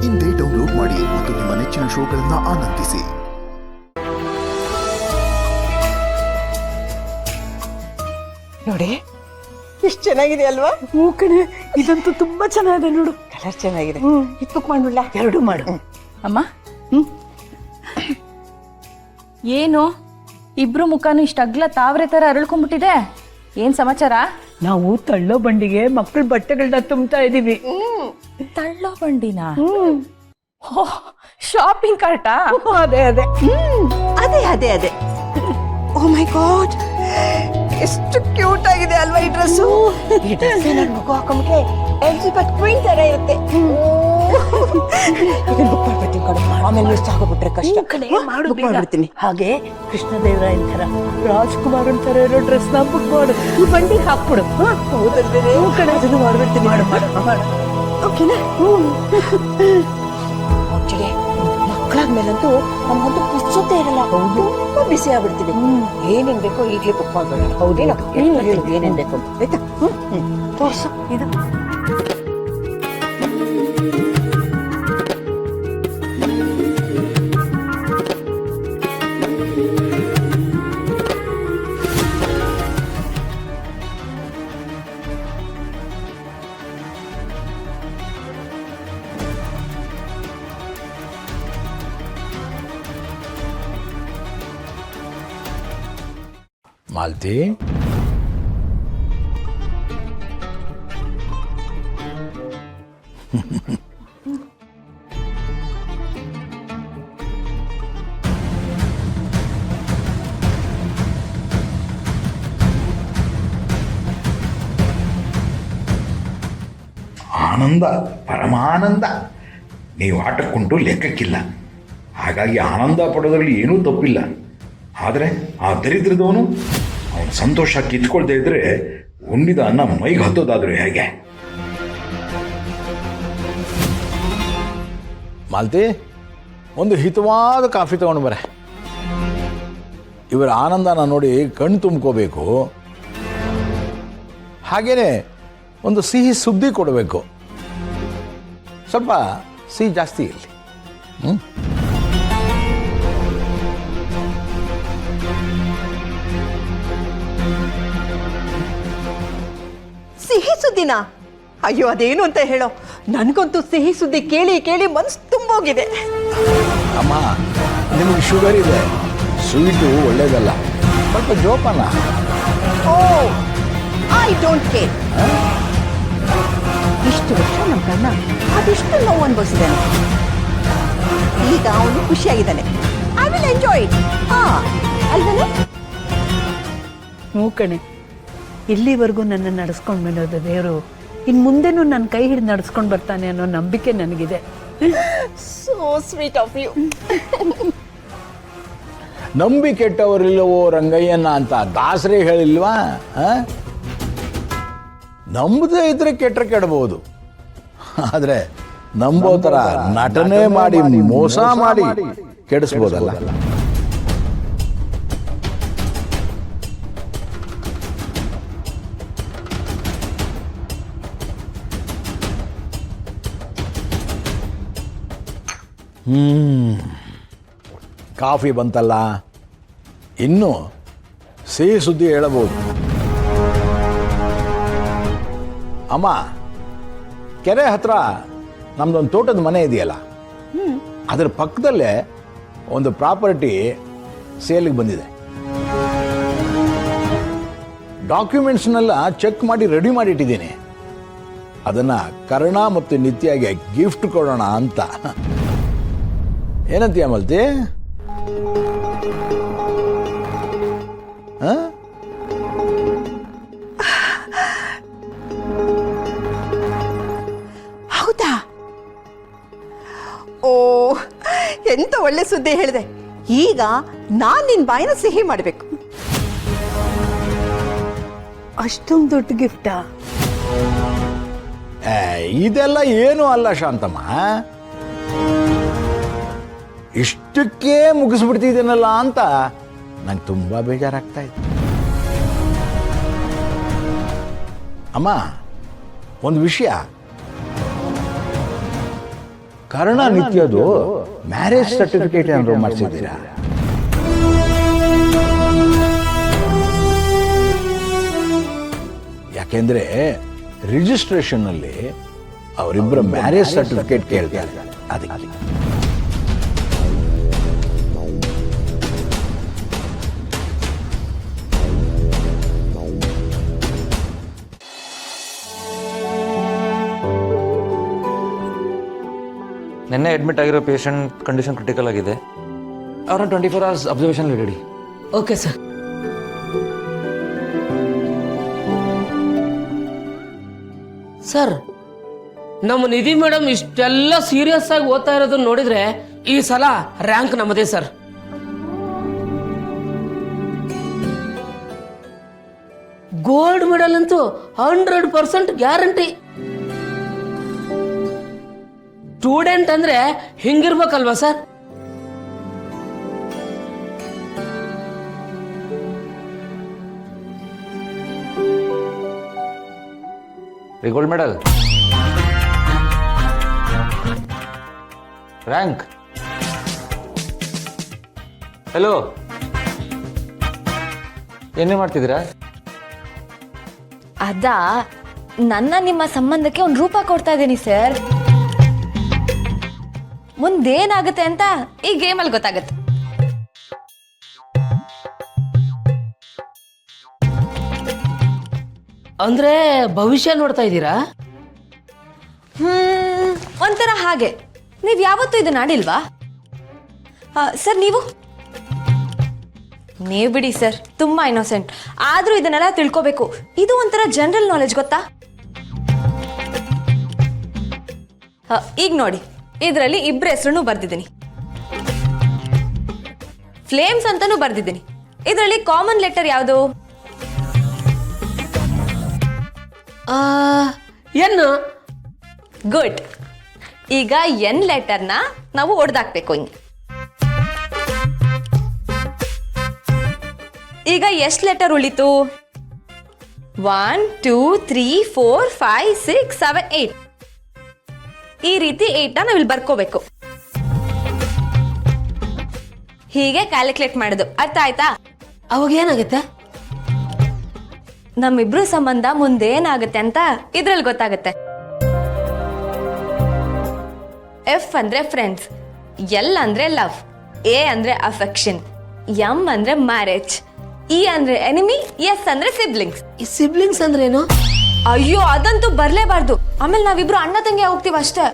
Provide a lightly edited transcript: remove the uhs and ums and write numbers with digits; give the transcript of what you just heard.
ಇಂದೇ ಡೌನ್ಲೋಡ್ ಮಾಡಿ ಮತ್ತು ನಿಮ್ಮ ನೆಚ್ಚಿನ ಶೋಗಳನ್ನು ಆನಂದಿಸಿ. ನೋಡಿ ಎಷ್ಟು ಚೆನ್ನಾಗಿದೆ ಅಲ್ವಾ? ಹೂ ಕಣೆ, ಇದಂತೂ ತುಂಬಾ ಚೆನ್ನಾಗಿದೆ ನೋಡು. ಕಲರ್ ಚೆನ್ನಾಗಿದೆ. ಇದು ಬುಕ್ ಮಾಡ್ಬಿಡ್ಲ? ಎರಡು ಮಾಡು. ಅಮ್ಮ ಏನು ಇಬ್ರು ಮುಖಾನು ಇಷ್ಟ ಅಗ್ಲ ತಾವ್ರೆ ತರ ಅರಳ್ಕೊಂಡ್ಬಿಟ್ಟಿದೆ. ಏನ್ ಸಮಾಚಾರ? ನಾವು ತಳ್ಳೋ ಬಂಡಿಗೆ ಮಕ್ಕಳ ಬಟ್ಟೆಗಳನ್ನ ತುಂಬ್ತಾ ಇದೀವಿ. ತಳ್ಳೋ ಬಂಡಿನ? ಶಾಪಿಂಗ್ ಕಾರ್ಟಾ? ಅದೇ ಅದೇ ಅದೇ ಅದೇ ಅದೇ. ಓ ಮೈ ಗಾಡ್, ಎಷ್ಟು ಕ್ಯೂಟ್ ಆಗಿದೆ ಅಲ್ವಾ ಈ ಡ್ರೆಸ್ಸು? ಈ ಡ್ರೆಸ್ ನನ್ನ ಮಗು ಹಾಕೊಂಡ್ರೆ ಎಲಿಜಬೆತ್ ಕ್ವೀನ್ ತರ ಇರುತ್ತೆ. ಇದನ್ನ ಬುಕ್ ಮಾಡ್ಬಿಡ್ತೀನಿ ಕಡೆ, ಆಮೇಲೆ ಮಿಸ್ ಆಗೋಗ್ಬಿಟ್ರೆ ಕಷ್ಟ. ಮಾಡು ಬುಕ್ ಮಾಡ್ಬಿಡ್ತೀನಿ. ಹಾಗೆ ಕೃಷ್ಣದೇವರಾಯನ್ ತರ ರಾಜ್ಕುಮಾರನ್ ತರ ಇರೋ ಡ್ರೆಸ್ ನ ಬುಕ್ ಮಾಡು, ಈ ಬಂಡಿಗೆ ಹಾಕ್ಬಿಡು. ಹೌದಲ್ವೇನೆ? ಅದನ್ನು ಮಾಡ್ಬಿಡ್ತೀನಿ. ಮಾಡು ಮಾಡು ಮಾಡು. ಓಕೆನಾ? ಆಕ್ಚುಲಿ ಮಕ್ಕಳಾದ್ಮೇಲಂತೂ ನಮ್ಗಂತೂ ಪುಸ್ತಕ ಇರಲ್ಲ. ತುಂಬಾ ಬಿಸಿ ಆಗ್ಬಿಡ್ತೀವಿ. ಏನೇನ್ ಬೇಕೋ ಈಗಲೇ ಬುಕ್ ಮಾಡ್ಬೇಡ. ಹೌದೇನೋ? ಏನೇನ್ ಬೇಕು ಆಯ್ತಾ? ತೋರ್ಸು ಇದು. ಮಾಲ್ತಿ, ಆನಂದ, ಪರಮಾನಂದ. ನೀವು ಆಟಕ್ಕುಂಟು ಲೆಕ್ಕಕ್ಕಿಲ್ಲ. ಹಾಗಾಗಿ ಆನಂದ ಪಡೋದ್ರಲ್ಲಿ ಏನೂ ತಪ್ಪಿಲ್ಲ. ಆದರೆ ಆ ದರಿದ್ರದವನು ಅವನ ಸಂತೋಷ ಕಿತ್ಕೊಳ್ದೇ ಇದ್ರೆ ಉಣ್ಣಿದ ಅನ್ನ ಮೈಗೆ ಹತ್ತೋದಾದ್ರು ಹೇಗೆ? ಮಾಲ್ತಿ, ಒಂದು ಹಿತವಾದ ಕಾಫಿ ತಗೊಂಡು ಬರೆ. ಇವರ ಆನಂದನ ನೋಡಿ ಕಣ್ಣು ತುಂಬ್ಕೋಬೇಕು. ಹಾಗೇನೆ ಒಂದು ಸಿಹಿ ಸುದ್ದಿ ಕೊಡಬೇಕು. ಸ್ವಲ್ಪ ಸಿಹಿ ಜಾಸ್ತಿ ಇರಲಿ. ಸಿಹಿ ಸುದ್ದಿನ? ಅಯ್ಯೋ ಅದೇನು ಅಂತ ಹೇಳೋ. ನನ್ಗಂತೂ ಸಿಹಿ ಸುದ್ದಿ ಕೇಳಿ ಕೇಳಿ ಮನ್ಸು ತುಂಬೋಗಿದೆ. ಅಮ್ಮ, ನಿಮಗೆ ಶುಗರ್ ಇದೆ, ಸ್ವೀಟು ಒಳ್ಳೇದಲ್ಲ, ಸ್ವಲ್ಪ ಜೋಪಾನ. Oh, I don't care. ಇಷ್ಟು ವರ್ಷ ನಮ್ಮ ಕಣ್ಣ ಅದೆಷ್ಟು ನೋವು ಅನುಭವಿಸಿದ್ದಾನೆ. ಈಗ ಅವನು ಖುಷಿಯಾಗಿದ್ದಾನೆ. I will enjoy it. ಅಲ್ವೇನೆ? ಹೂ ಕಣೆ, ಇಲ್ಲಿವರೆಗೂ ನನ್ನ ನಡೆಸ್ಕೊಂಡು ಬಂದೋದು ದೇವರು ಇನ್ನು ಮುಂದೆನೂ ನನ್ನ ಕೈ ಹಿಡಿದು ನಡೆಸ್ಕೊಂಡು ಬರ್ತಾನೆ ಅನ್ನೋ ನಂಬಿಕೆ ನನಗಿದೆ. So sweet of you. ನಂಬಿ ಕೆಟ್ಟವರಿಲ್ಲವೋ ರಂಗಯ್ಯನ ಅಂತ ದಾಸರೇ ಹೇಳಿಲ್ವಾ? ನಂಬದೇ ಇದ್ರೆ ಕೆಟ್ಟರೆ ಕೆಡಬಹುದು, ಆದರೆ ನಂಬೋ ಥರ ನಟನೆ ಮಾಡಿ ಮೋಸ ಮಾಡಿ ಕೆಡಿಸ್ಬೋದಲ್ಲ. ಕಾಫಿ ಬಂತಲ್ಲ, ಇನ್ನು ಸಿಹಿ ಸುದ್ದಿ ಹೇಳಬಹುದು. ಅಮ್ಮ, ಕೆರೆ ಹತ್ರ ನಮ್ದೊಂದು ತೋಟದ ಮನೆ ಇದೆಯಲ್ಲ, ಅದರ ಪಕ್ಕದಲ್ಲೇ ಒಂದು ಪ್ರಾಪರ್ಟಿ ಸೇಲಿಗೆ ಬಂದಿದೆ. ಡಾಕ್ಯುಮೆಂಟ್ಸ್ನೆಲ್ಲ ಚೆಕ್ ಮಾಡಿ ರೆಡಿ ಮಾಡಿಟ್ಟಿದ್ದೀನಿ. ಅದನ್ನು ಕರ್ಣ ಮತ್ತು ನಿತ್ಯಗೆ ಗಿಫ್ಟ್ ಕೊಡೋಣ ಅಂತ. ಏನಂತೀಯ ಮಲ್ತಿ? ಹೌದಾ? ಓ, ಎಂತ ಒಳ್ಳೆ ಸುದ್ದಿ ಹೇಳಿದೆ. ಈಗ ನಾನ್ ನಿನ್ ಬಾಯಿನ ಸಿಹಿ ಮಾಡಬೇಕು. ಅಷ್ಟೊಂದು ದೊಡ್ಡ ಗಿಫ್ಟಾ? ಇದೆಲ್ಲ ಏನೂ ಅಲ್ಲ ಶಾಂತಮ್ಮ. ಇಷ್ಟಕ್ಕೆ ಮುಗಿಸ್ಬಿಡ್ತಿದ್ದೀನಲ್ಲ ಅಂತ ನಂಗೆ ತುಂಬ ಬೇಜಾರಾಗ್ತಾ ಇತ್ತು. ಅಮ್ಮ, ಒಂದು ವಿಷಯ, ಕರ್ಣ ನಿತ್ಯದು ಮ್ಯಾರೇಜ್ ಸರ್ಟಿಫಿಕೇಟ್ ಏನಾದ್ರು ಮಾಡಿಸಿದ್ದೀರಾ? ಯಾಕೆಂದ್ರೆ ರಿಜಿಸ್ಟ್ರೇಷನ್ ಅಲ್ಲಿ ಅವರಿಬ್ಬರ ಮ್ಯಾರೇಜ್ ಸರ್ಟಿಫಿಕೇಟ್ ಕೇಳ್ತಾರೆ. ಅದಕ್ಕೆ ನಿನ್ನೆ ಅಡ್ಮಿಟ್ ಆಗಿರೋ ಪೇಷಂಟ್ ಕಂಡೀಷನ್ ಕ್ರಿಟಿಕಲ್ ಆಗಿದೆ. ಅವ್ರನ್ನ 24 hours ಅಬ್ಸರ್ವೇಷನ್ ಇಡಿ. Okay sir. ಸರ್, ನಮ್ಮ ನಿಧಿ ಮೇಡಮ್ ಇಷ್ಟೆಲ್ಲ ಸೀರಿಯಸ್ ಆಗಿ ಓದ್ತಾ ಇರೋದನ್ನ ನೋಡಿದ್ರೆ ಈ ಸಲ ರ್ಯಾಂಕ್ ನಮ್ಮದೇ ಸರ್. ಗೋಲ್ಡ್ ಮೆಡಲ್ ಅಂತೂ 100% ಗ್ಯಾರಂಟಿ. ಸ್ಟೂಡೆಂಟ್ ಅಂದ್ರೆ ಹಿಂಗಿರ್ಬೇಕಲ್ವಾ sir? Gold medal, rank. Hello, ಏನೇ ಮಾಡ್ತಿದ್ದೀರಾ? ಅದಾ, ನನ್ನ ನಿಮ್ಮ ಸಂಬಂಧಕ್ಕೆ ಒಂದು ರೂಪ ಕೊಡ್ತಾ ಇದ್ದೀನಿ ಸರ್. ಮುಂದೇನಾಗುತ್ತೆ ಅಂತ ಈ ಗೇಮಲ್ಲಿ ಗೊತ್ತಾಗುತ್ತೆ. ಅಂದ್ರೆ ಭವಿಷ್ಯ ನೋಡ್ತಾ ಇದ್ದೀರಾ? ಒಂಥರ ಹಾಗೆ. ನೀವ್ ಯಾವತ್ತೂ ಇದನ್ನ ಆಡಿಲ್ವಾ ಸರ್? ನೀವು ಬಿಡಿ ಸರ್, ತುಂಬಾ ಇನ್ನೋಸೆಂಟ್. ಆದ್ರೂ ಇದನ್ನೆಲ್ಲ ತಿಳ್ಕೋಬೇಕು. ಇದು ಒಂಥರ ಜನರಲ್ ನಾಲೆಜ್, ಗೊತ್ತಾ? ಈಗ ನೋಡಿ, ಇದರಲ್ಲಿ ಇಬ್ಬರ ಹೆಸರನ್ನು ಬರ್ದಿದ್ದೀನಿ. ಫ್ಲೇಮ್ಸ್ ಅಂತಾನೂ ಬರ್ದಿದ್ದೀನಿ. ಇದರಲ್ಲಿ ಕಾಮನ್ ಲೆಟರ್ ಯಾವುದು? ಏನು? ಗುಡ್. ಈಗ ಎನ್ ಲೆಟರ್ನ ನಾವು ಒಡೆದಾಕ್ಬೇಕು. ಹಿಂಗೆ ಈಗ ಎಷ್ಟು ಲೆಟರ್ ಉಳಿತು? 1 2 3 4 5 6 7 8. ಈ ರೀತಿ 8ನ ನಾವಿಲ್ಲಿ ಬರ್ಕೋಬೇಕು. ಹೀಗೆ ಕ್ಯಾಲ್ಕುಲೇಟ್ ಮಾಡೋದು. ಅರ್ಥ ಆಯ್ತಾ? ಅವಾಗ ಏನಾಗುತ್ತೆ? ನಮ್ಮಿಬ್ರು ಸಂಬಂಧ ಮುಂದೆ ಏನಾಗುತ್ತೆ ಅಂತ ಇದ್ರಲ್ಲಿ ಗೊತ್ತಾಗುತ್ತೆ. ಎಫ್ ಅಂದ್ರೆ ಫ್ರೆಂಡ್ಸ್, ಎಲ್ ಅಂದ್ರೆ ಲವ್, ಎ ಅಂದ್ರೆ ಅಫೆಕ್ಷನ್, ಎಂ ಅಂದ್ರೆ ಮ್ಯಾರೇಜ್, ಇ ಅಂದ್ರೆ ಎನಿಮಿ, ಎಸ್ ಅಂದ್ರೆ ಸಿಬ್ಲಿಂಗ್ಸ್. ಈ ಸಿಬ್ಲಿಂಗ್ಸ್ ಅಂದ್ರೇನು? ಅಯ್ಯೋ, ಅದಂತೂ ಬರ್ಲೇಬಾರ್ದು. ಆಮೇಲೆ ನಾವಿಬ್ರು ಅಣ್ಣ ತಂಗಿ ಹೋಗ್ತೀವಿ ಅಷ್ಟೇ.